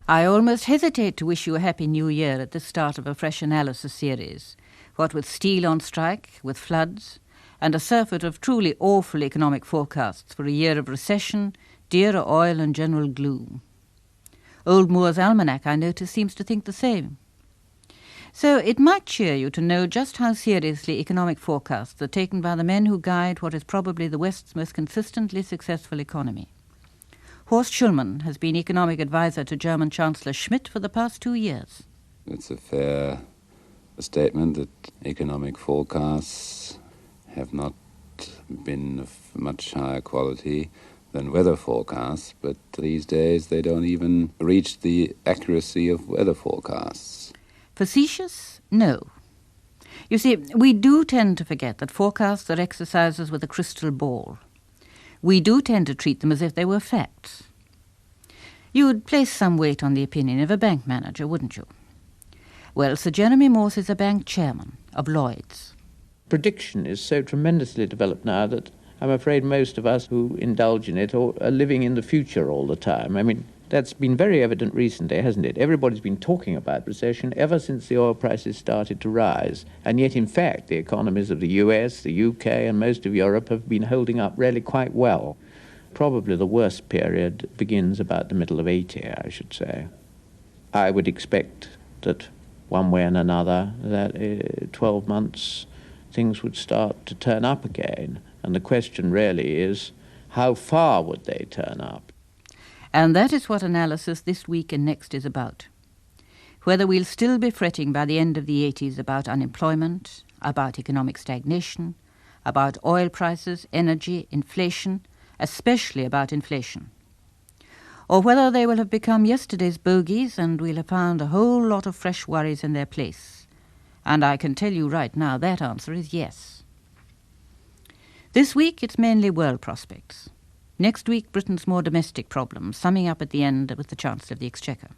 I almost hesitate to wish you a happy new year at the start of a fresh analysis series, what with steel on strike, with floods, and a surfeit of truly awful economic forecasts for a year of recession, dearer oil and general gloom. Old Moore's Almanac, I notice, seems to think the same. So it might cheer you to know just how seriously economic forecasts are taken by the men who guide what is probably the West's most consistently successful economy. Horst Schulman has been economic advisor to German Chancellor Schmidt for the past 2 years. It's a fair statement that economic forecasts have not been of much higher quality than weather forecasts, but these days they don't even reach the accuracy of weather forecasts. Facetious? No. You see, we do tend to forget that forecasts are exercises with a crystal ball. We do tend to treat them as if they were facts. You would place some weight on the opinion of a bank manager, wouldn't you? Well, Sir Jeremy Morse is a bank chairman of Lloyd's. Prediction is so tremendously developed now that I'm afraid most of us who indulge in it are living in the future all the time. I mean, that's been very evident recently, hasn't it? Everybody's been talking about recession ever since the oil prices started to rise. And yet, in fact, the economies of the US, the UK, and most of Europe have been holding up really quite well. Probably the worst period begins about the middle of 80, I should say. I would expect that one way and another, that 12 months, things would start to turn up again. And the question really is, how far would they turn up? And that is what analysis this week and next is about. Whether we'll still be fretting by the end of the 80s about unemployment, about economic stagnation, about oil prices, energy, inflation, especially about inflation. Or whether they will have become yesterday's bogies and we'll have found a whole lot of fresh worries in their place. And I can tell you right now that answer is yes. This week it's mainly world prospects. Next week, Britain's more domestic problems, summing up at the end with the Chancellor of the Exchequer.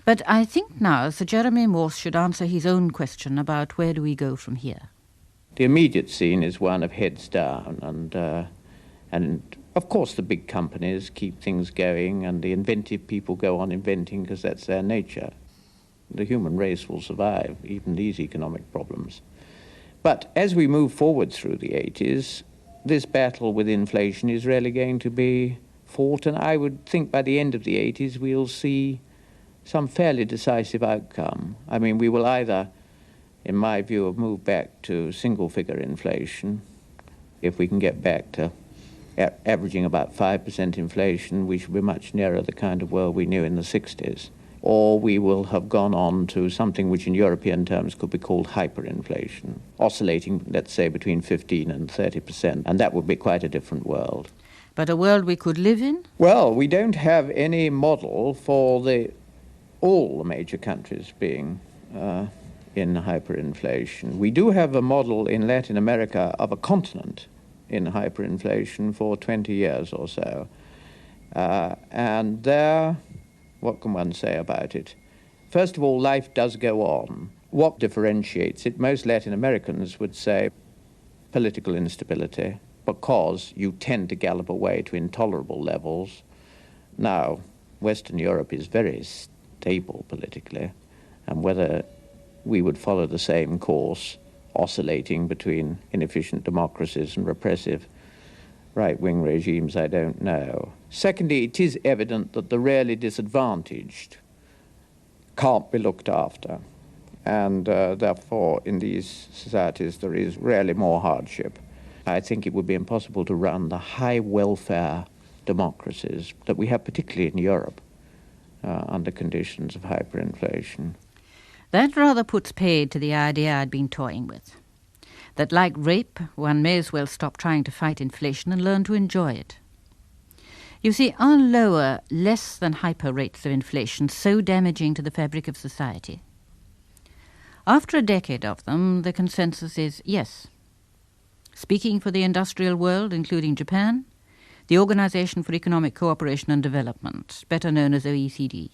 But I think now Sir Jeremy Morse should answer his own question about where do we go from here. The immediate scene is one of heads down, and of course the big companies keep things going, and the inventive people go on inventing because that's their nature. The human race will survive even these economic problems. But as we move forward through the 80s, this battle with inflation is really going to be fought, and I would think by the end of the 80s we'll see some fairly decisive outcome. I mean, we will either, in my view, have moved back to single-figure inflation. If we can get back to averaging about 5% inflation, we should be much nearer the kind of world we knew in the 60s. Or we will have gone on to something which in European terms could be called hyperinflation, oscillating, let's say, between 15 and 30%, and that would be quite a different world. But a world we could live in? Well, we don't have any model for all the major countries being in hyperinflation. We do have a model in Latin America of a continent in hyperinflation for 20 years or so. And there, what can one say about it? First of all, life does go on. What differentiates it? Most Latin Americans would say political instability, because you tend to gallop away to intolerable levels. Now, Western Europe is very stable politically, and whether we would follow the same course, oscillating between inefficient democracies and repressive right-wing regimes, I don't know. Secondly, it is evident that the really disadvantaged can't be looked after, and therefore in these societies there is rarely more hardship. I think it would be impossible to run the high welfare democracies that we have, particularly in Europe, under conditions of hyperinflation. That rather puts paid to the idea I'd been toying with. That like rape, one may as well stop trying to fight inflation and learn to enjoy it. You see, are lower, less than hyper rates of inflation so damaging to the fabric of society? After a decade of them, the consensus is yes. Speaking for the industrial world, including Japan, the Organization for Economic Cooperation and Development, better known as OECD.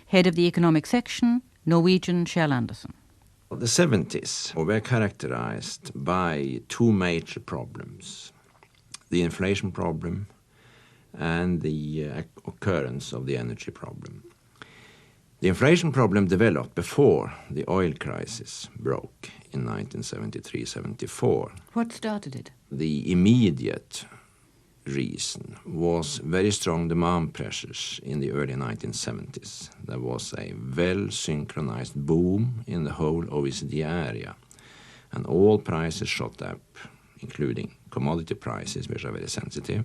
Head of the economic section, Norwegian Kjell Andersen. The 70s were characterized by two major problems. The inflation problem and the occurrence of the energy problem. The inflation problem developed before the oil crisis broke in 1973-74. What started it? The immediate reason was very strong demand pressures in the early 1970s. There was a well-synchronized boom in the whole OECD area, and all prices shot up, including commodity prices, which are very sensitive,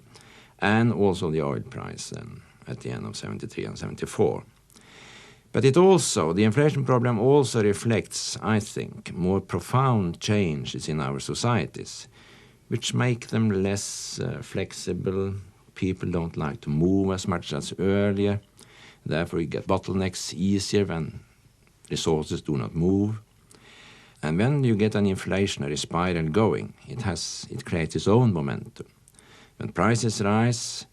and also the oil price then at the end of 73 and 74. But the inflation problem also reflects, I think, more profound changes in our societies, which make them less flexible. People don't like to move as much as earlier. Therefore, you get bottlenecks easier when resources do not move. And when you get an inflationary spiral going, it creates its own momentum. When prices rise,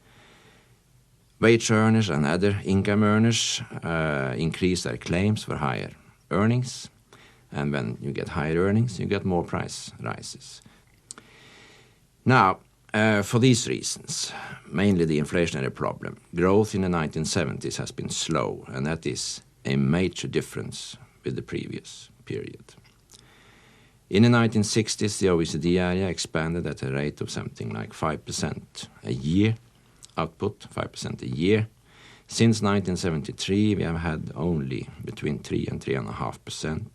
wage earners and other income earners increase their claims for higher earnings. And when you get higher earnings, you get more price rises. Now, for these reasons, mainly the inflationary problem, growth in the 1970s has been slow, and that is a major difference with the previous period. In the 1960s, the OECD area expanded at a rate of something like 5% a year, output 5% a year. Since 1973, we have had only between 3 and 3.5%.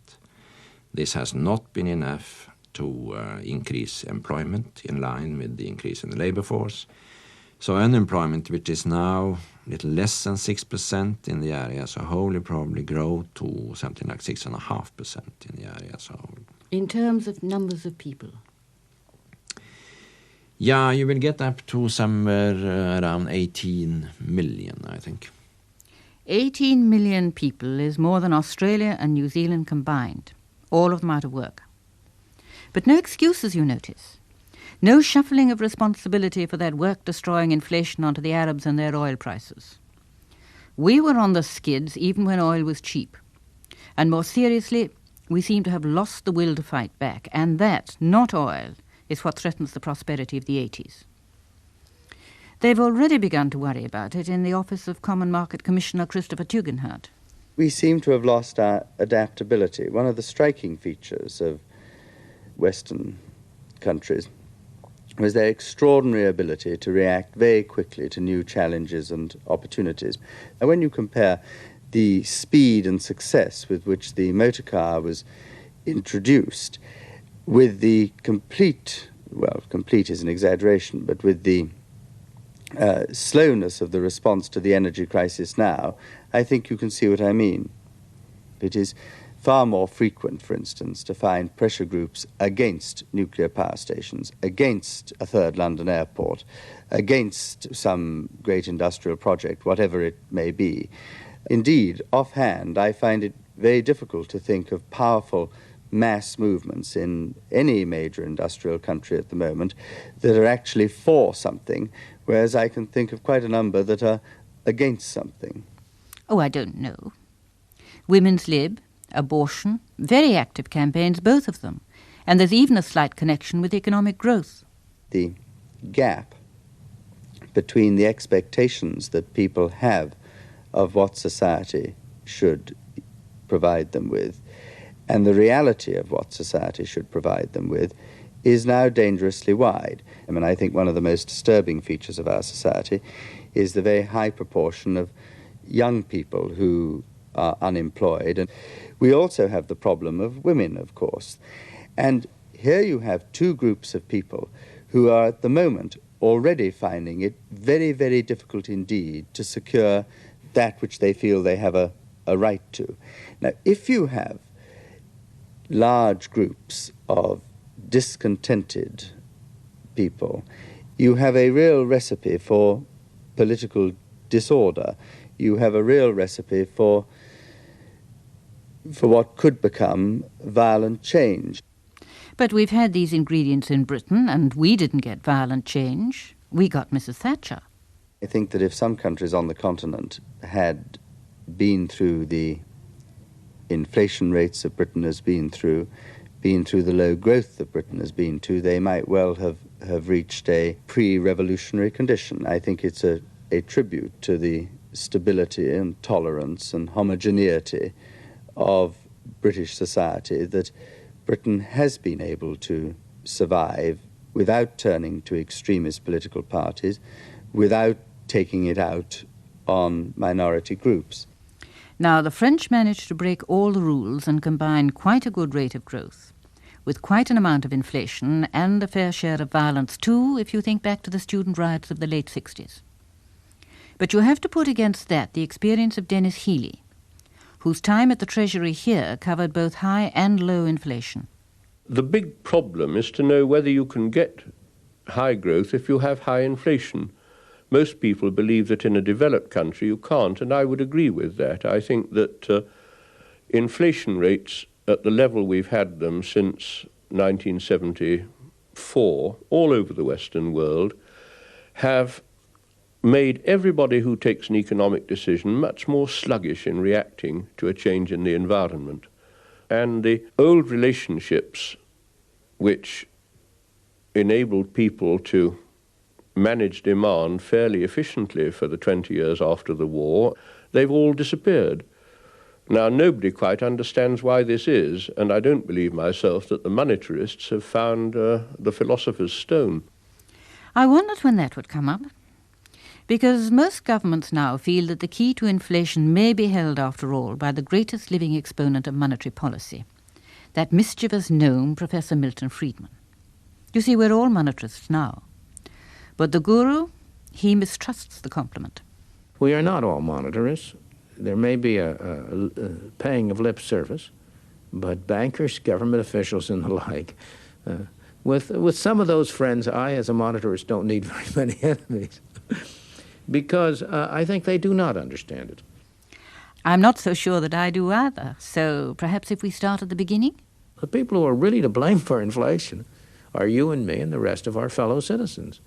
This has not been enough to increase employment in line with the increase in the labor force. So unemployment, which is now a little less than 6% in the area as a whole, will probably grow to something like 6.5% in the area as a whole. In terms of numbers of people? Yeah, you will get up to somewhere around 18 million, I think. 18 million people is more than Australia and New Zealand combined, all of them out of work. But no excuses, you notice. No shuffling of responsibility for that work-destroying inflation onto the Arabs and their oil prices. We were on the skids even when oil was cheap. And more seriously, we seem to have lost the will to fight back. And that, not oil, is what threatens the prosperity of the 80s. They've already begun to worry about it in the office of Common Market Commissioner Christopher Tugendhat. We seem to have lost our adaptability. One of the striking features of Western countries was their extraordinary ability to react very quickly to new challenges and opportunities. And when you compare the speed and success with which the motor car was introduced with the complete is an exaggeration, but with the slowness of the response to the energy crisis now, I think you can see what I mean. It is far more frequent, for instance, to find pressure groups against nuclear power stations, against a third London airport, against some great industrial project, whatever it may be. Indeed, offhand, I find it very difficult to think of powerful mass movements in any major industrial country at the moment that are actually for something, whereas I can think of quite a number that are against something. Oh, I don't know. Women's Lib, abortion, very active campaigns, both of them. And there's even a slight connection with economic growth. The gap between the expectations that people have of what society should provide them with and the reality of what society should provide them with is now dangerously wide. I mean, I think one of the most disturbing features of our society is the very high proportion of young people who are unemployed. And we also have the problem of women, of course. And here you have two groups of people who are at the moment already finding it very, very difficult indeed to secure that which they feel they have a right to. Now, if you have large groups of discontented people, you have a real recipe for political disorder. You have a real recipe for what could become violent change. But we've had these ingredients in Britain, and we didn't get violent change. We got Mrs. Thatcher. I think that if some countries on the continent had been through the inflation rates that Britain has been through the low growth that Britain has been to, they might well have reached a pre-revolutionary condition. I think it's a a tribute to the stability and tolerance and homogeneity of British society that Britain has been able to survive without turning to extremist political parties, without taking it out on minority groups. Now, the French managed to break all the rules and combine quite a good rate of growth, with quite an amount of inflation and a fair share of violence too, if you think back to the student riots of the late 60s. But you have to put against that the experience of Dennis Healey, whose time at the Treasury here covered both high and low inflation. The big problem is to know whether you can get high growth if you have high inflation. Most people believe that in a developed country you can't, and I would agree with that. I think that inflation rates at the level we've had them since 1974, all over the Western world, have made everybody who takes an economic decision much more sluggish in reacting to a change in the environment. And the old relationships which enabled people to manage demand fairly efficiently for the 20 years after the war, they've all disappeared. Now, nobody quite understands why this is, and I don't believe myself that the monetarists have found the philosopher's stone. I wondered when that would come up, because most governments now feel that the key to inflation may be held, after all, by the greatest living exponent of monetary policy, that mischievous gnome, Professor Milton Friedman. You see, we're all monetarists now. But the guru, he mistrusts the compliment. We are not all monetarists. There may be a paying of lip service, but bankers, government officials, and the like, with some of those friends, I, as a monetarist, don't need very many enemies, because I think they do not understand it. I'm not so sure that I do either, so perhaps if we start at the beginning? The people who are really to blame for inflation are you and me and the rest of our fellow citizens.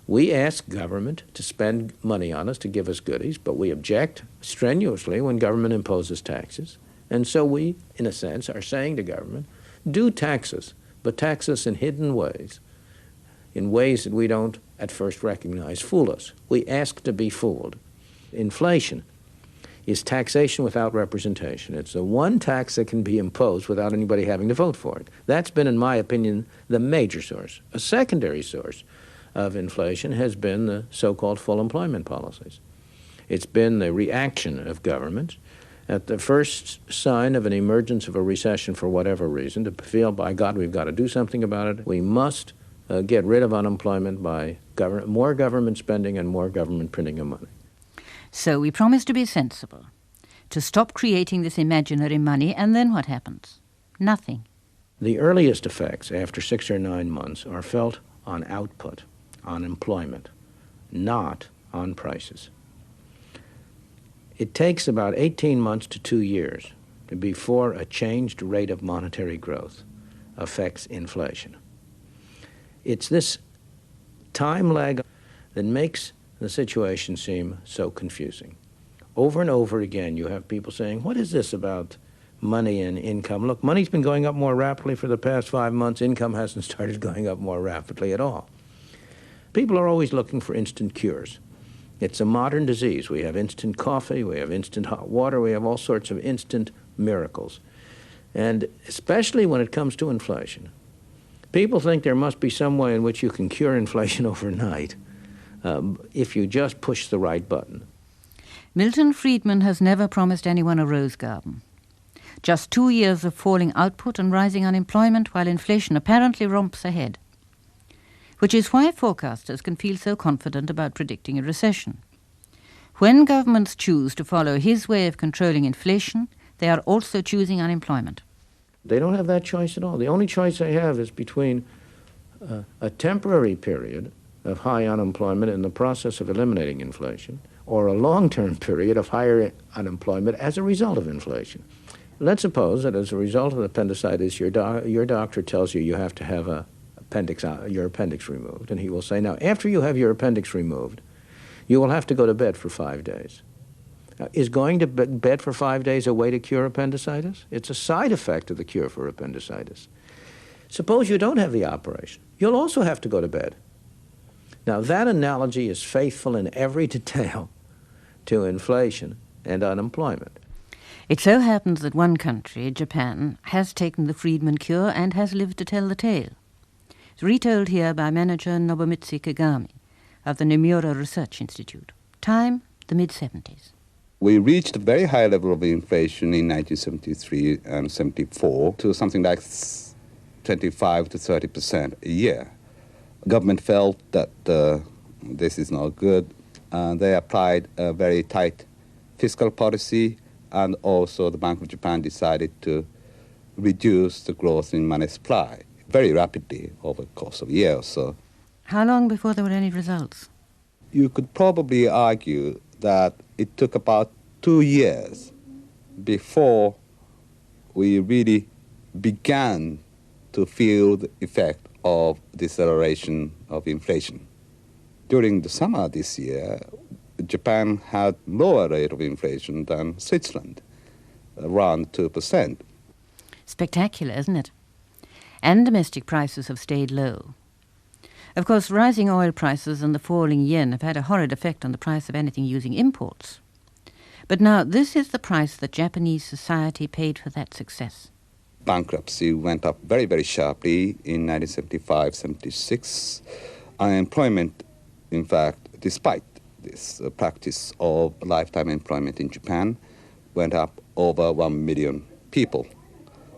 We ask government to spend money on us, to give us goodies, but we object strenuously when government imposes taxes. And so we, in a sense, are saying to government, do tax us, but tax us in hidden ways, in ways that we don't at first recognize. Fool us. We ask to be fooled. Inflation is taxation without representation. It's the one tax that can be imposed without anybody having to vote for it. That's been, in my opinion, the major source. A secondary source of inflation has been the so-called full employment policies. It's been the reaction of governments at the first sign of an emergence of a recession for whatever reason to feel, by God, we've got to do something about it. We must get rid of unemployment by more government spending and more government printing of money. So we promise to be sensible, to stop creating this imaginary money, and then what happens? Nothing. The earliest effects after 6 or 9 months are felt on output, on employment, not on prices. It takes about 18 months to 2 years before a changed rate of monetary growth affects inflation. It's this time lag that makes the situation seem so confusing. Over and over again, you have people saying, what is this about money and income? Look, money's been going up more rapidly for the past 5 months. Income hasn't started going up more rapidly at all. People are always looking for instant cures. It's a modern disease. We have instant coffee, we have instant hot water, we have all sorts of instant miracles. And especially when it comes to inflation, people think there must be some way in which you can cure inflation overnight if you just push the right button. Milton Friedman has never promised anyone a rose garden. Just 2 years of falling output and rising unemployment while inflation apparently romps ahead. Which is why forecasters can feel so confident about predicting a recession. When governments choose to follow his way of controlling inflation, they are also choosing unemployment. They don't have that choice at all. The only choice they have is between a temporary period of high unemployment in the process of eliminating inflation, or a long-term period of higher unemployment as a result of inflation. Let's suppose that as a result of appendicitis, your doctor tells you you have to have your appendix removed, and he will say, now, after you have your appendix removed, you will have to go to bed for 5 days. Now, is going to bed for 5 days a way to cure appendicitis? It's a side effect of the cure for appendicitis. Suppose you don't have the operation. You'll also have to go to bed. Now, that analogy is faithful in every detail to inflation and unemployment. It so happens that one country, Japan, has taken the Friedman cure and has lived to tell the tale. It's retold here by manager Nobumitsu Kagami of the Nomura Research Institute. Time, the mid-70s. We reached a very high level of inflation in 1973 and 74 to something like 25 to 30% a year. The government felt that this is not good, and they applied a very tight fiscal policy, and also the Bank of Japan decided to reduce the growth in money supply very rapidly over the course of a year or so. How long before there were any results? You could probably argue that it took about 2 years before we really began to feel the effect of deceleration of inflation. During the summer this year, Japan had lower rate of inflation than Switzerland, around 2%. Spectacular, isn't it? And domestic prices have stayed low. Of course, rising oil prices and the falling yen have had a horrid effect on the price of anything using imports. But now this is the price that Japanese society paid for that success. Bankruptcy went up very, very sharply in 1975-76. Unemployment, in fact, despite this practice of lifetime employment in Japan, went up over 1 million people.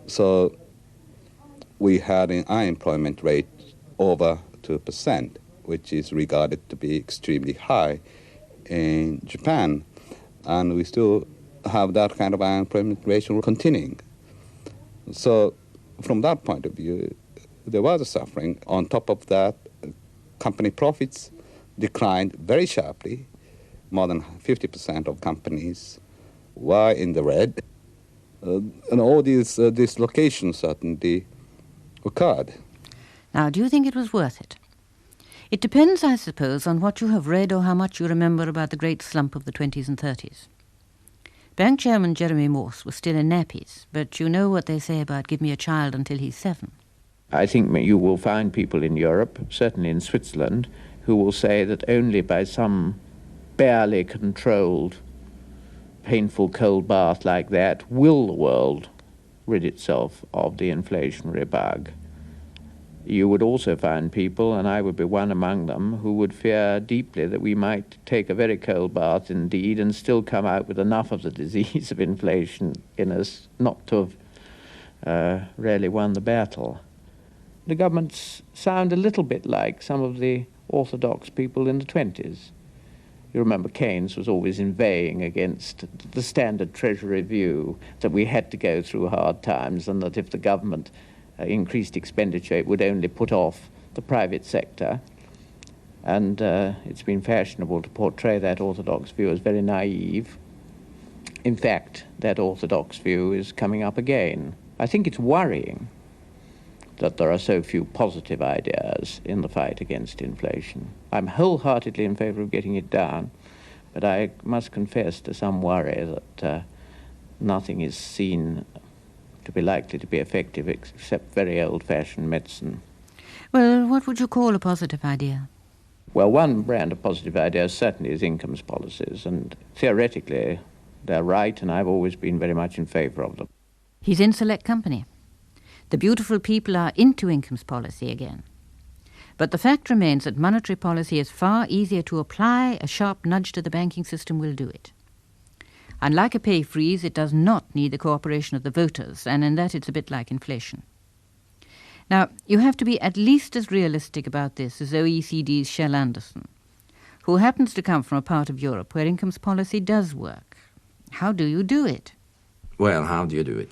So we had an unemployment rate over 2%, which is regarded to be extremely high in Japan. And we still have that kind of unemployment ratio continuing. So from that point of view, there was a suffering. On top of that, company profits declined very sharply. More than 50% of companies were in the red. And all these dislocations certainly occurred. Now, do you think it was worth it? It depends, I suppose, on what you have read or how much you remember about the great slump of the 20s and 30s. Bank Chairman Jeremy Morse was still in nappies, but you know what they say about give me a child until he's 7. I think you will find people in Europe, certainly in Switzerland, who will say that only by some barely controlled, painful cold bath like that will the world rid itself of the inflationary bug. You would also find people, and I would be one among them, who would fear deeply that we might take a very cold bath indeed and still come out with enough of the disease of inflation in us not to have really won the battle. The governments sound a little bit like some of the orthodox people in the 20s. You remember Keynes was always inveighing against the standard Treasury view that we had to go through hard times and that if the government increased expenditure, it would only put off the private sector. And it's been fashionable to portray that orthodox view as very naive. In fact, that orthodox view is coming up again. I think it's worrying that there are so few positive ideas in the fight against inflation. I'm wholeheartedly in favor of getting it down, but I must confess to some worry that nothing is seen to be likely to be effective except very old-fashioned medicine. Well, what would you call a positive idea? Well, one brand of positive ideas certainly is incomes policies, and theoretically they're right, and I've always been very much in favor of them. He's in select company. The beautiful people are into incomes policy again. But the fact remains that monetary policy is far easier to apply. A sharp nudge to the banking system will do it. Unlike a pay freeze, it does not need the cooperation of the voters, and in that it's a bit like inflation. Now, you have to be at least as realistic about this as OECD's Shell Anderson, who happens to come from a part of Europe where incomes policy does work. How do you do it? Well, how do you do it?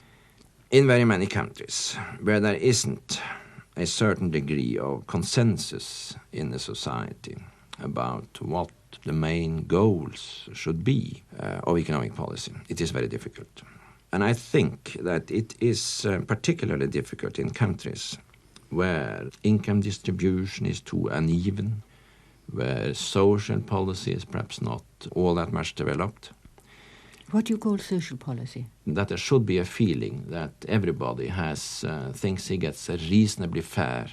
In very many countries where there isn't a certain degree of consensus in the society about what the main goals should be of economic policy, it is very difficult. And I think that it is particularly difficult in countries where income distribution is too uneven, where social policy is perhaps not all that much developed. What do you call social policy? That there should be a feeling that everybody thinks he gets a reasonably fair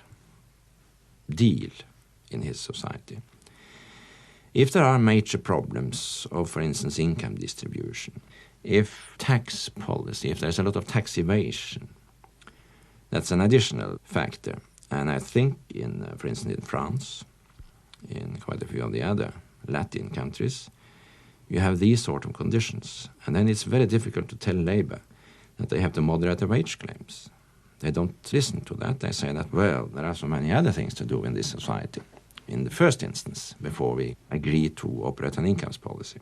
deal in his society. If there are major problems of, for instance, income distribution, if tax policy, if there's a lot of tax evasion, that's an additional factor. And I think, for instance, in France, in quite a few of the other Latin countries, you have these sort of conditions. And then it's very difficult to tell labor that they have to moderate their wage claims. They don't listen to that. They say that, well, there are so many other things to do in this society, in the first instance, before we agree to operate an incomes policy.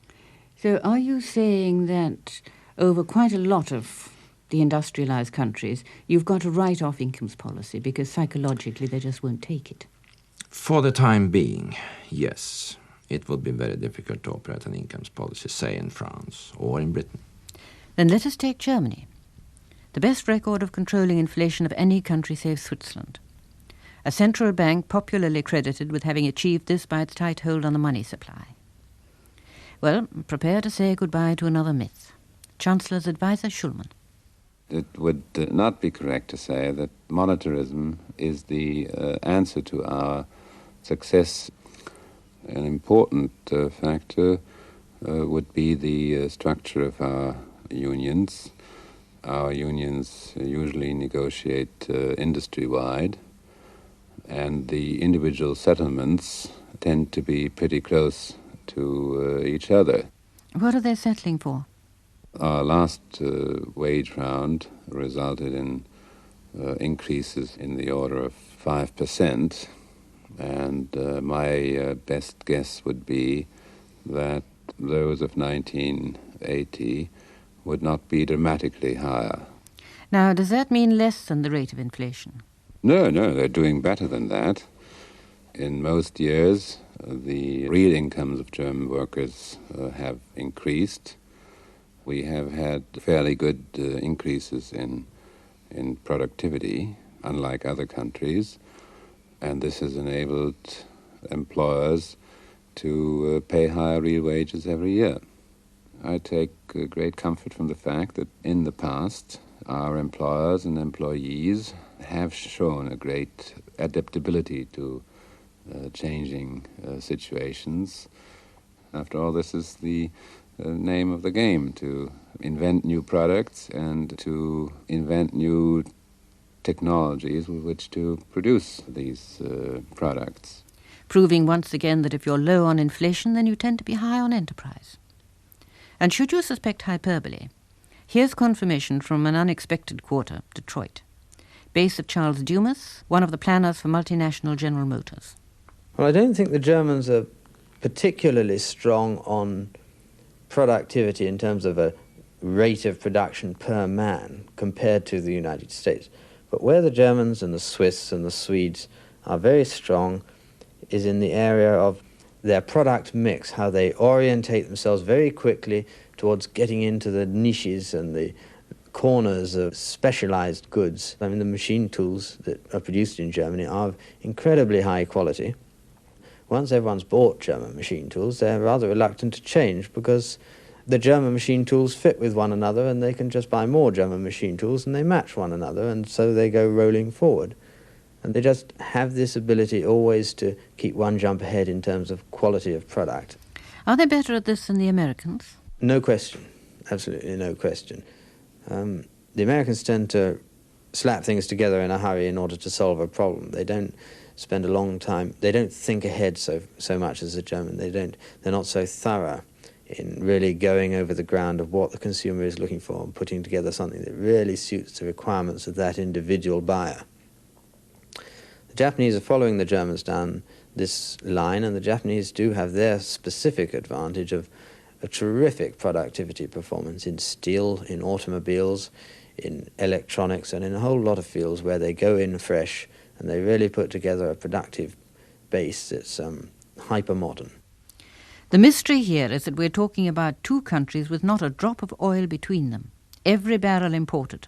So are you saying that over quite a lot of the industrialized countries, you've got to write off incomes policy because psychologically they just won't take it? For the time being, yes. It would be very difficult to operate an incomes policy, say in France or in Britain. Then let us take Germany. The best record of controlling inflation of any country save Switzerland. A central bank popularly credited with having achieved this by its tight hold on the money supply. Well, prepare to say goodbye to another myth. Chancellor's advisor, Schulman. It would not be correct to say that monetarism is the answer to our success. An important factor would be the structure of our unions. Our unions usually negotiate industry-wide, and the individual settlements tend to be pretty close to each other. What are they settling for? Our last wage round resulted in increases in the order of 5%, and my best guess would be that those of 1980 would not be dramatically higher. Now, does that mean less than the rate of inflation? No, they're doing better than that. In most years, the real incomes of German workers have increased. We have had fairly good increases in productivity, unlike other countries, and this has enabled employers to pay higher real wages every year. I take great comfort from the fact that in the past, our employers and employees have shown a great adaptability to changing situations. After all, this is the name of the game, to invent new products and to invent new technologies with which to produce these products. Proving once again that if you're low on inflation, then you tend to be high on enterprise. And should you suspect hyperbole, here's confirmation from an unexpected quarter, Detroit, base of Charles Dumas, one of the planners for multinational General Motors. Well, I don't think the Germans are particularly strong on productivity in terms of a rate of production per man compared to the United States. But where the Germans and the Swiss and the Swedes are very strong is in the area of their product mix, how they orientate themselves very quickly towards getting into the niches and the corners of specialized goods. I mean, the machine tools that are produced in Germany are of incredibly high quality. Once everyone's bought German machine tools, they're rather reluctant to change because the German machine tools fit with one another and they can just buy more German machine tools and they match one another, and so they go rolling forward. And they just have this ability always to keep one jump ahead in terms of quality of product. Are they better at this than the Americans? No question. Absolutely no question. The Americans tend to slap things together in a hurry in order to solve a problem. They don't spend a long time. They don't think ahead so much as the German. They're not so thorough in really going over the ground of what the consumer is looking for and putting together something that really suits the requirements of that individual buyer. The Japanese are following the Germans down this line, and the Japanese do have their specific advantage of a terrific productivity performance in steel, in automobiles, in electronics, and in a whole lot of fields where they go in fresh and they really put together a productive base that's hyper-modern. The mystery here is that we're talking about two countries with not a drop of oil between them, every barrel imported.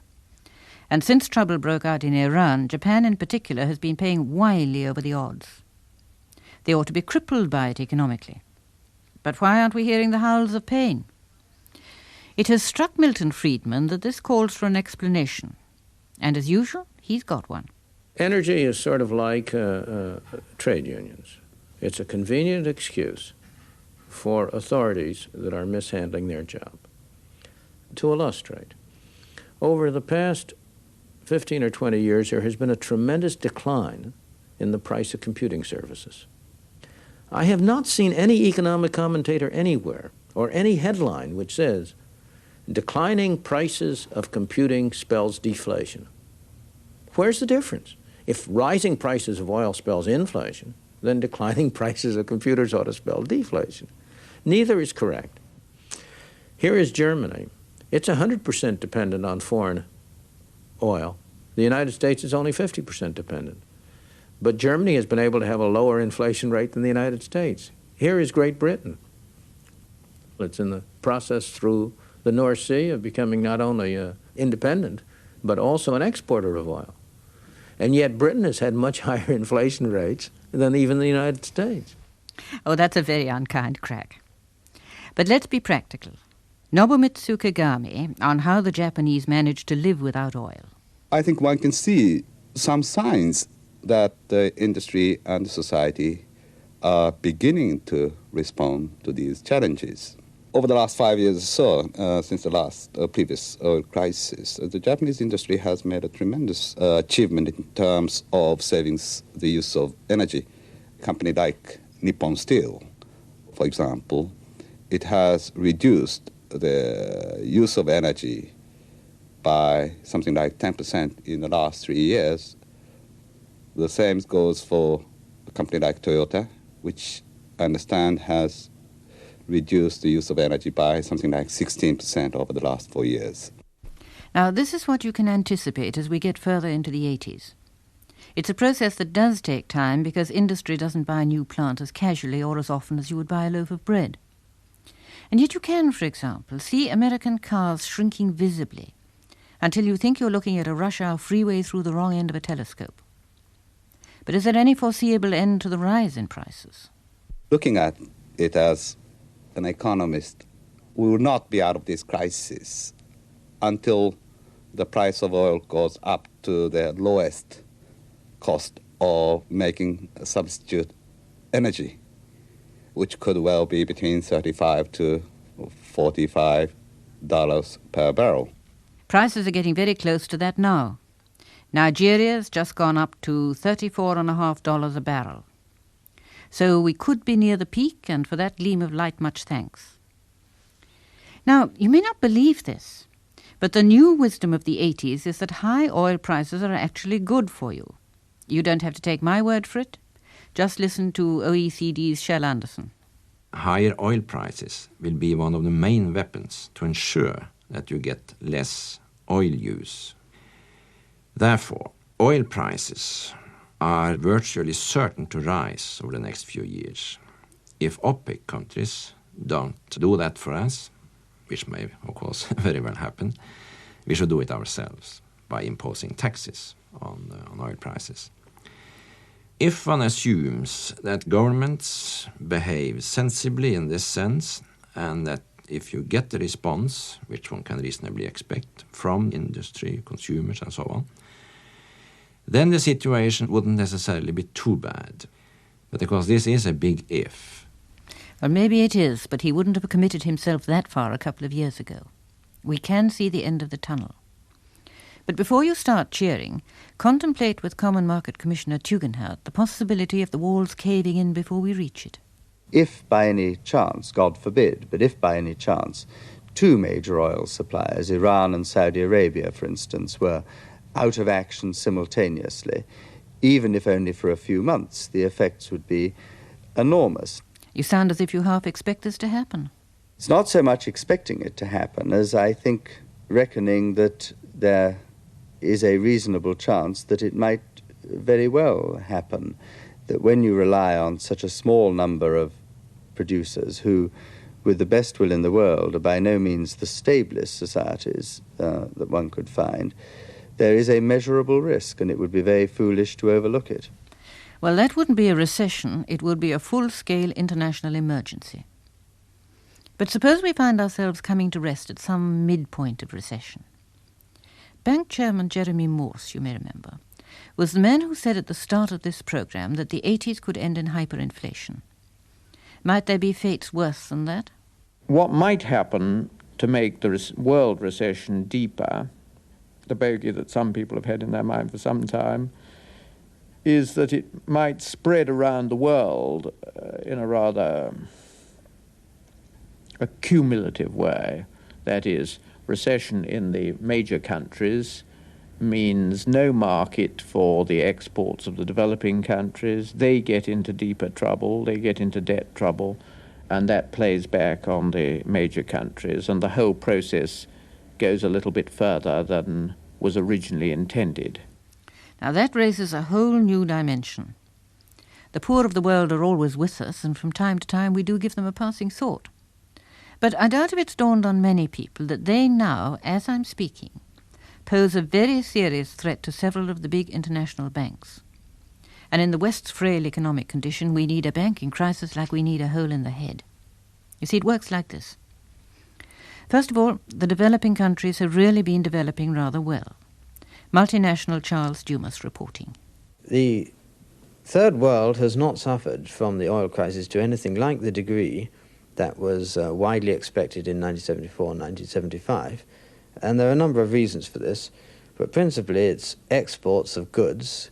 And since trouble broke out in Iran, Japan in particular has been paying wildly over the odds. They ought to be crippled by it economically. But why aren't we hearing the howls of pain? It has struck Milton Friedman that this calls for an explanation. And as usual, he's got one. Energy is sort of like trade unions. It's a convenient excuse for authorities that are mishandling their job. To illustrate, over the past 15 or 20 years, there has been a tremendous decline in the price of computing services. I have not seen any economic commentator anywhere or any headline which says, declining prices of computing spells deflation. Where's the difference? If rising prices of oil spells inflation, then declining prices of computers ought to spell deflation. Neither is correct. Here is Germany. It's 100% dependent on foreign oil. The United States is only 50% dependent. But Germany has been able to have a lower inflation rate than the United States. Here is Great Britain. It's in the process through the North Sea of becoming not only independent, but also an exporter of oil. And yet Britain has had much higher inflation rates than even the United States. Oh, that's a very unkind crack. But let's be practical. Nobumitsu Kagami on how the Japanese managed to live without oil. I think one can see some signs that the industry and society are beginning to respond to these challenges. Over the last 5 years or so, since the last previous oil crisis, the Japanese industry has made a tremendous achievement in terms of saving the use of energy. A company like Nippon Steel, for example, it has reduced the use of energy by something like 10% in the last 3 years. The same goes for a company like Toyota, which I understand has reduced the use of energy by something like 16% over the last 4 years. Now, this is what you can anticipate as we get further into the 80s. It's a process that does take time because industry doesn't buy new plant as casually or as often as you would buy a loaf of bread. And yet you can, for example, see American cars shrinking visibly until you think you're looking at a rush hour freeway through the wrong end of a telescope. But is there any foreseeable end to the rise in prices? Looking at it as an economist, we will not be out of this crisis until the price of oil goes up to the lowest cost of making a substitute energy, which could well be between $35 to $45 per barrel. Prices are getting very close to that now. Nigeria's just gone up to $34.50 a barrel. So we could be near the peak, and for that gleam of light, much thanks. Now, you may not believe this, but the new wisdom of the 80s is that high oil prices are actually good for you. You don't have to take my word for it. Just listen to OECD's Kjell Andersen. Higher oil prices will be one of the main weapons to ensure that you get less oil use. Therefore, oil prices are virtually certain to rise over the next few years. If OPEC countries don't do that for us, which may, of course, very well happen, we should do it ourselves by imposing taxes on oil prices. If one assumes that governments behave sensibly in this sense, and that if you get the response, which one can reasonably expect from industry, consumers, and so on, then the situation wouldn't necessarily be too bad. But of course, this is a big if. Well, maybe it is, but he wouldn't have committed himself that far a couple of years ago. We can see the end of the tunnel. But before you start cheering, contemplate with Common Market Commissioner Tugendhat the possibility of the walls caving in before we reach it. If by any chance, God forbid, but if by any chance, two major oil suppliers, Iran and Saudi Arabia, for instance, were out of action simultaneously, even if only for a few months, the effects would be enormous. You sound as if you half expect this to happen. It's not so much expecting it to happen as I think reckoning that there is a reasonable chance that it might very well happen, that when you rely on such a small number of producers who, with the best will in the world, are by no means the stablest societies that one could find, there is a measurable risk, and it would be very foolish to overlook it. Well, that wouldn't be a recession. It would be a full-scale international emergency. But suppose we find ourselves coming to rest at some midpoint of recession. Bank Chairman Jeremy Morse, you may remember, was the man who said at the start of this program that the 80s could end in hyperinflation. Might there be fates worse than that? What might happen to make the world recession deeper, the bogey that some people have had in their mind for some time, is that it might spread around the world in a rather cumulative way. That is, recession in the major countries means no market for the exports of the developing countries. They get into deeper trouble, they get into debt trouble, and that plays back on the major countries, and the whole process goes a little bit further than was originally intended. Now that raises a whole new dimension. The poor of the world are always with us, and from time to time we do give them a passing thought. But I doubt if it's dawned on many people that they now, as I'm speaking, pose a very serious threat to several of the big international banks. And in the West's frail economic condition, we need a banking crisis like we need a hole in the head. You see, it works like this. First of all, the developing countries have really been developing rather well. Multinational Charles Dumas reporting. The Third World has not suffered from the oil crisis to anything like the degree that was widely expected in 1974 and 1975. And there are a number of reasons for this, but principally it's exports of goods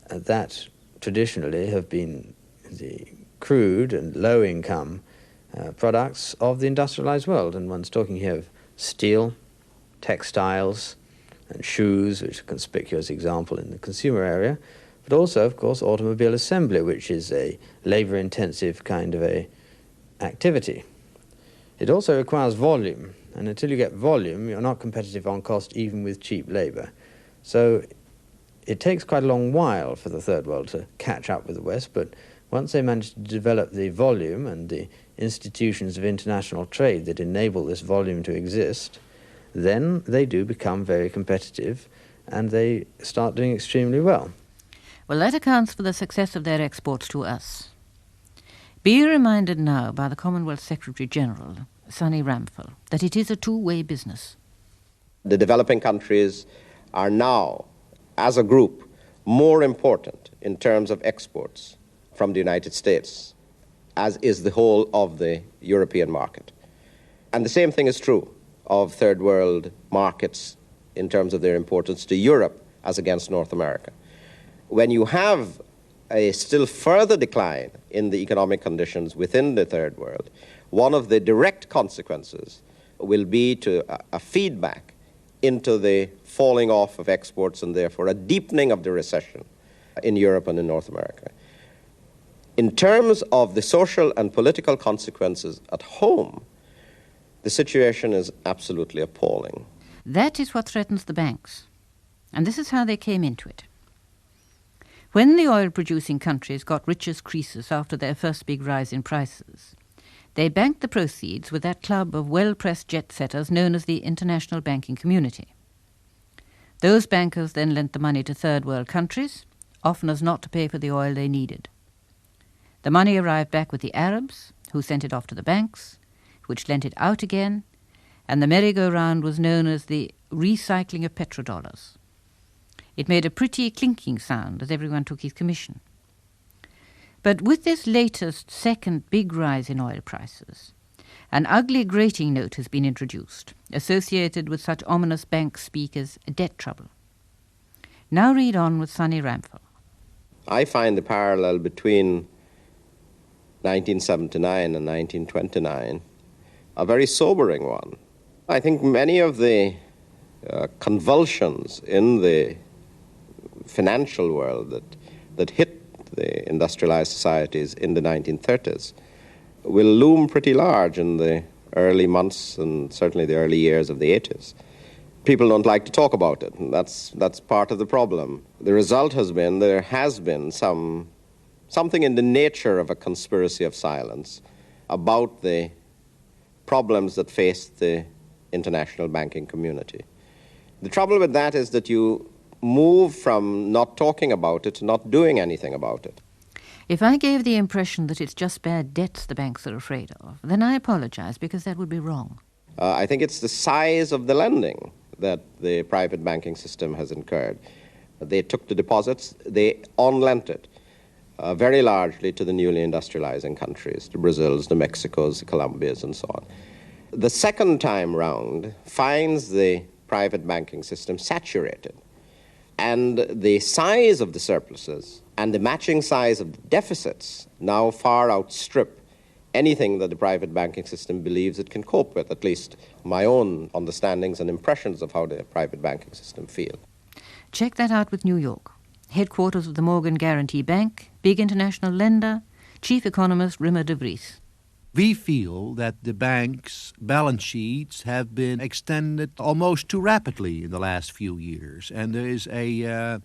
that traditionally have been the crude and low-income products of the industrialized world. And one's talking here of steel, textiles, and shoes, which are a conspicuous example in the consumer area, but also, of course, automobile assembly, which is a labor-intensive kind of a activity. It also requires volume, and until you get volume, you're not competitive on cost even with cheap labor. So it takes quite a long while for the Third World to catch up with the West, but once they manage to develop the volume and the institutions of international trade that enable this volume to exist, then they do become very competitive and they start doing extremely well. Well, that accounts for the success of their exports to us. Be reminded now by the Commonwealth Secretary-General, Sonny Ramphel, that it is a two-way business. The developing countries are now, as a group, more important in terms of exports from the United States, as is the whole of the European market. And the same thing is true of third world markets in terms of their importance to Europe as against North America. When you have a still further decline in the economic conditions within the third world, one of the direct consequences will be to a feedback into the falling off of exports and therefore a deepening of the recession in Europe and in North America. In terms of the social and political consequences at home, the situation is absolutely appalling. That is what threatens the banks. And this is how they came into it. When the oil-producing countries got rich's creases after their first big rise in prices, they banked the proceeds with that club of well-pressed jet-setters known as the international banking community. Those bankers then lent the money to third world countries, often as not to pay for the oil they needed. The money arrived back with the Arabs, who sent it off to the banks, which lent it out again, and the merry-go-round was known as the recycling of petrodollars. It made a pretty clinking sound as everyone took his commission. But with this latest second big rise in oil prices, an ugly grating note has been introduced, associated with such ominous bank speak as debt trouble. Now read on with Sonny Ramphel. I find the parallel between 1979 and 1929 a very sobering one. I think many of the convulsions in the financial world that hit the industrialized societies in the 1930s will loom pretty large in the early months and certainly the early years of the 80s. People don't like to talk about it, and that's part of the problem. The result has been there has been something in the nature of a conspiracy of silence about the problems that faced the international banking community. The trouble with that is that you move from not talking about it to not doing anything about it. If I gave the impression that it's just bad debts the banks are afraid of, then I apologize, because that would be wrong. I think it's the size of the lending that the private banking system has incurred. They took the deposits, they on-lent it. very largely to the newly industrializing countries, the Brazils, the Mexicos, the Colombias, and so on. The second time round finds the private banking system saturated, and the size of the surpluses and the matching size of the deficits now far outstrip anything that the private banking system believes it can cope with, at least my own understandings and impressions of how the private banking system feel. Check that out with New York, headquarters of the Morgan Guarantee Bank, big international lender, chief economist Rimmer de Vries. We feel that the bank's balance sheets have been extended almost too rapidly in the last few years, and there is an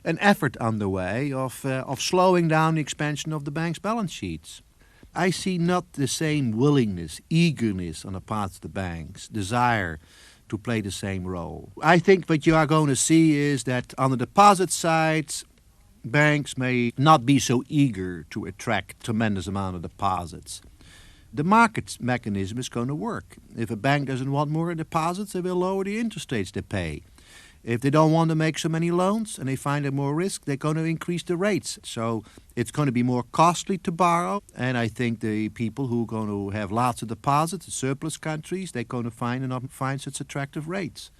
effort underway of slowing down the expansion of the bank's balance sheets. I see not the same willingness, eagerness on the part of the banks, desire to play the same role. I think what you are going to see is that on the deposit side, banks may not be so eager to attract tremendous amount of deposits. The market mechanism is going to work. If a bank doesn't want more deposits, they will lower the interest rates they pay. If they don't want to make so many loans and they find it more risk, they're going to increase the rates. So it's going to be more costly to borrow. And I think the people who are going to have lots of deposits, the surplus countries, they're going to find such attractive rates.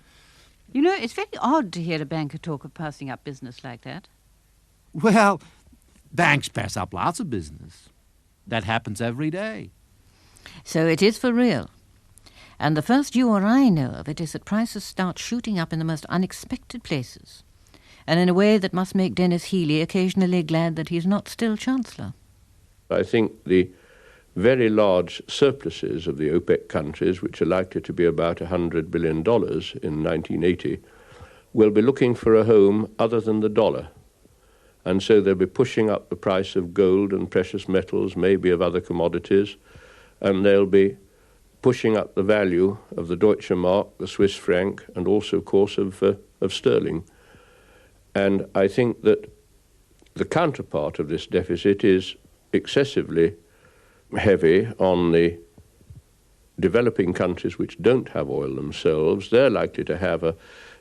You know, it's very odd to hear a banker talk of passing up business like that. Well, banks pass up lots of business. That happens every day. So it is for real. And the first you or I know of it is that prices start shooting up in the most unexpected places, and in a way that must make Dennis Healey occasionally glad that he's not still Chancellor. I think the very large surpluses of the OPEC countries, which are likely to be about $100 billion in 1980, will be looking for a home other than the dollar. And so they'll be pushing up the price of gold and precious metals, maybe of other commodities, and they'll be pushing up the value of the Deutsche Mark, the Swiss franc, and also, of course, of sterling. And I think that the counterpart of this deficit is excessively heavy on the developing countries which don't have oil themselves. They're likely to have a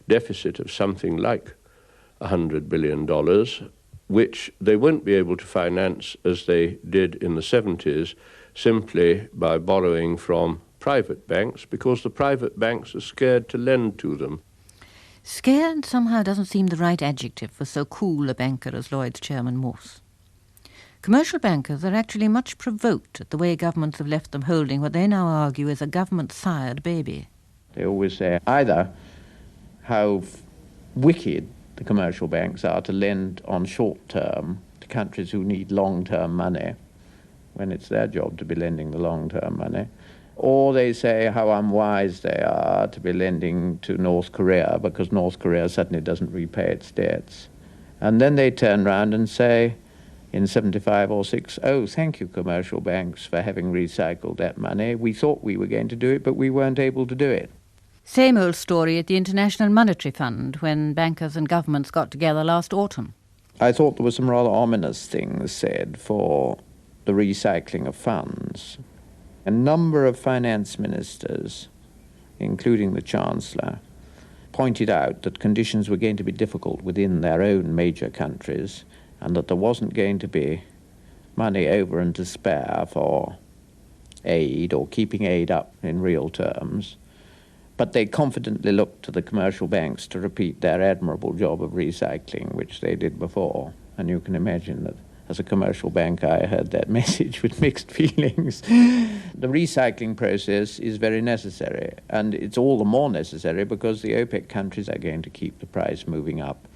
deficit of something like $100 billion, which they won't be able to finance as they did in the 70s simply by borrowing from private banks, because the private banks are scared to lend to them. Scared somehow doesn't seem the right adjective for so cool a banker as Lloyd's chairman Morse. Commercial bankers are actually much provoked at the way governments have left them holding what they now argue is a government-sired baby. They always say either how wicked the commercial banks are to lend on short term to countries who need long-term money, when it's their job to be lending the long-term money, or they say how unwise they are to be lending to North Korea because North Korea suddenly doesn't repay its debts. And then they turn round and say in 75 or 6, oh, thank you, commercial banks, for having recycled that money. We thought we were going to do it, but we weren't able to do it. Same old story at the International Monetary Fund when bankers and governments got together last autumn. I thought there were some rather ominous things said for the recycling of funds. A number of finance ministers, including the Chancellor, pointed out that conditions were going to be difficult within their own major countries and that there wasn't going to be money over and to spare for aid or keeping aid up in real terms. But they confidently looked to the commercial banks to repeat their admirable job of recycling, which they did before. And you can imagine that as a commercial bank, I heard that message with mixed feelings. The recycling process is very necessary, and it's all the more necessary because the OPEC countries are going to keep the price moving up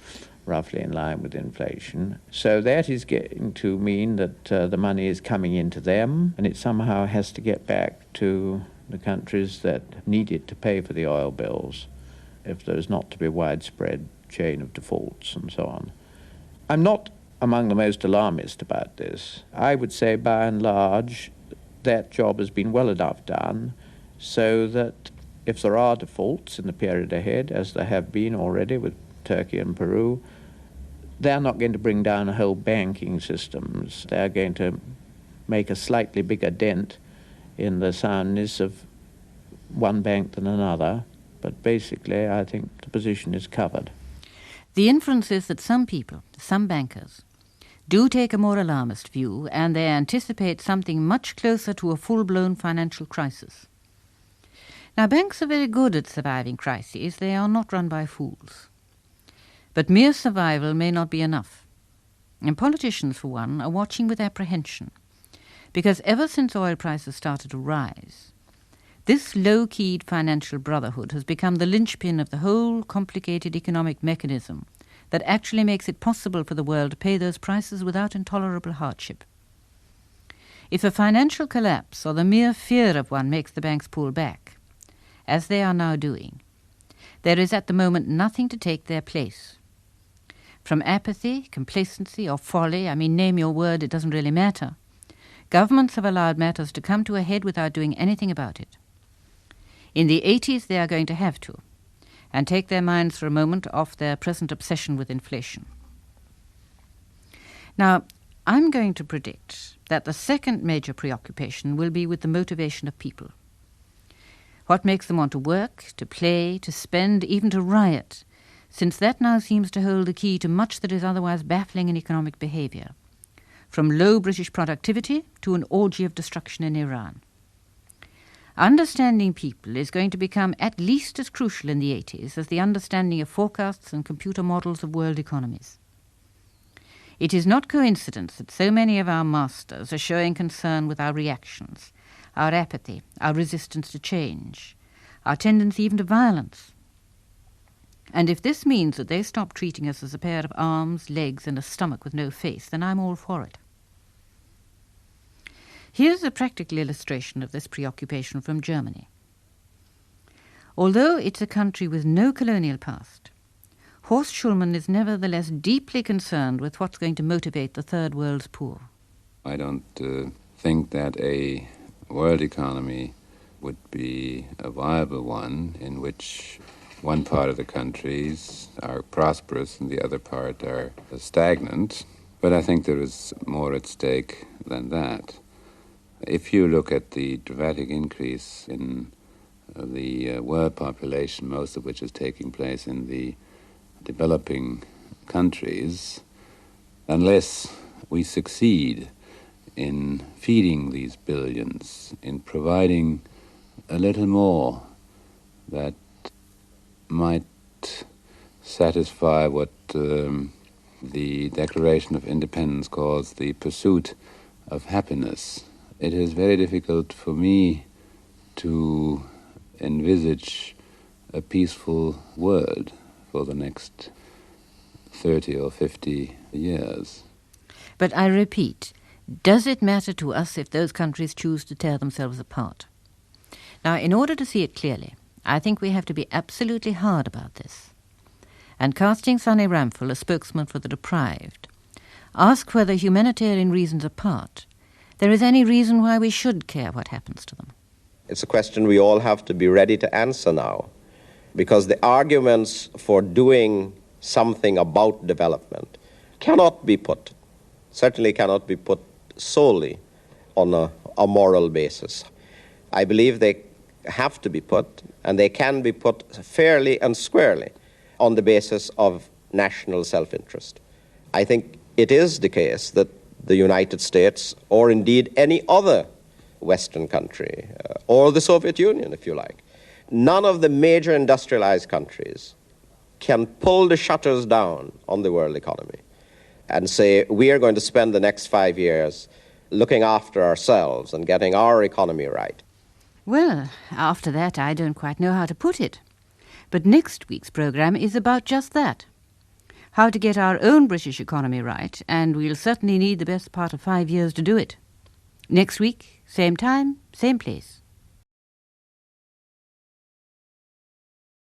roughly in line with inflation. So that is going to mean that the money is coming into them, and it somehow has to get back to the countries that need it to pay for the oil bills if there's not to be a widespread chain of defaults and so on. I'm not among the most alarmist about this. I would say by and large that job has been well enough done so that if there are defaults in the period ahead, as there have been already with Turkey and Peru, they're not going to bring down the whole banking systems. They're going to make a slightly bigger dent in the soundness of one bank than another, but basically I think the position is covered. The inference is that some people, some bankers, do take a more alarmist view, and they anticipate something much closer to a full-blown financial crisis. Now, banks are very good at surviving crises. They are not run by fools. But mere survival may not be enough. And politicians, for one, are watching with apprehension, because ever since oil prices started to rise, this low-keyed financial brotherhood has become the linchpin of the whole complicated economic mechanism that actually makes it possible for the world to pay those prices without intolerable hardship. If a financial collapse or the mere fear of one makes the banks pull back, as they are now doing, there is at the moment nothing to take their place. From apathy, complacency, or folly, name your word, it doesn't really matter, governments have allowed matters to come to a head without doing anything about it. In the 80s, they are going to have to, and take their minds for a moment off their present obsession with inflation. Now, I'm going to predict that the second major preoccupation will be with the motivation of people. What makes them want to work, to play, to spend, even to riot, since that now seems to hold the key to much that is otherwise baffling in economic behavior, from low British productivity to an orgy of destruction in Iran. Understanding people is going to become at least as crucial in the 80s as the understanding of forecasts and computer models of world economies. It is not coincidence that so many of our masters are showing concern with our reactions, our apathy, our resistance to change, our tendency even to violence. And if this means that they stop treating us as a pair of arms, legs, and a stomach with no face, then I'm all for it. Here's a practical illustration of this preoccupation from Germany. Although it's a country with no colonial past, Horst Schulman is nevertheless deeply concerned with what's going to motivate the Third World's poor. I don't think that a world economy would be a viable one in which one part of the countries are prosperous and the other part are stagnant. But I think there is more at stake than that. If you look at the dramatic increase in the world population, most of which is taking place in the developing countries, unless we succeed in feeding these billions, in providing a little more that might satisfy what the Declaration of Independence calls the pursuit of happiness, it is very difficult for me to envisage a peaceful world for the next 30 or 50 years. But I repeat, does it matter to us if those countries choose to tear themselves apart? Now, in order to see it clearly, I think we have to be absolutely hard about this. And casting Sonny Ramphel, a spokesman for the deprived, ask whether humanitarian reasons apart, there is any reason why we should care what happens to them. It's a question we all have to be ready to answer now, because the arguments for doing something about development certainly cannot be put solely on a moral basis. I believe they have to be put, and they can be put fairly and squarely on the basis of national self-interest. I think it is the case that the United States, or indeed any other Western country, or the Soviet Union, if you like, none of the major industrialized countries can pull the shutters down on the world economy and say, we are going to spend the next 5 years looking after ourselves and getting our economy right. Well, after that, I don't quite know how to put it. But next week's programme is about just that. How to get our own British economy right, and we'll certainly need the best part of 5 years to do it. Next week, same time, same place.